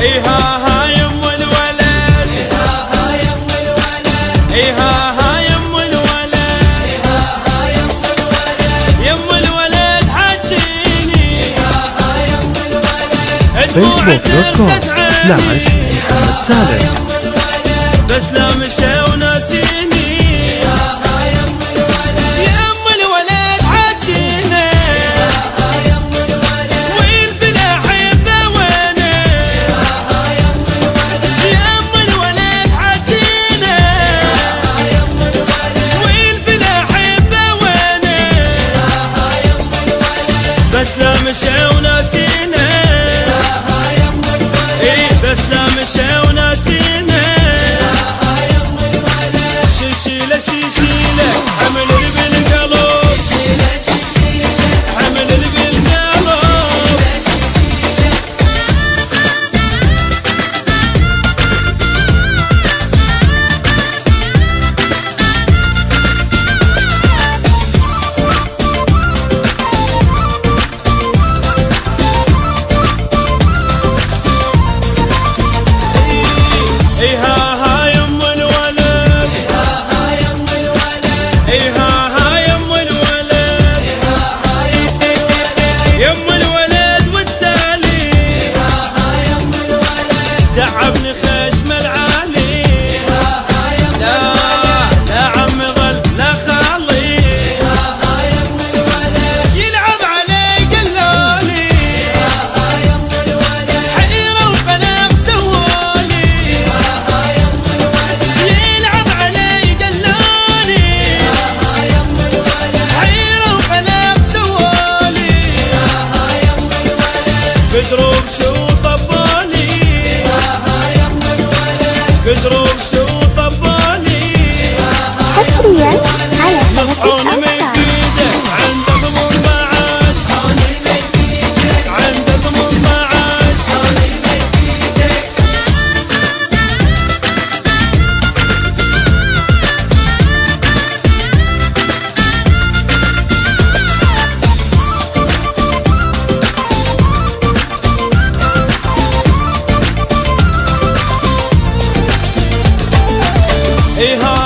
اي ها يم الولد، اي ها يم الولد، يم الولد حاجيني facebook.com/محمد سالم. بس لا مشى وناسيني يم الولد حاجيني وين فلاح يبدا وينه يم الولد حاجيني وين فلاح يبدا وينه بس لا مشى وناسيني بس لا مشى وناسينا شيشيله شيشيله حمل بالقلب حمل بالقلب اي ها يم الولد، اي ها يم الولد، يم الولد والتالي تعبني خشم العالي لا لا عمي ظل لا خالي يلعب علي قلالي حيرة وقلق سوالي يلعب علي قلالي حيرة وقلق سوالي بدروب شو طبالي بدروب شو طبالي حصريا على يصحون قناة من جديده عنده ضمون معاش عنده ضمون معاش اي ها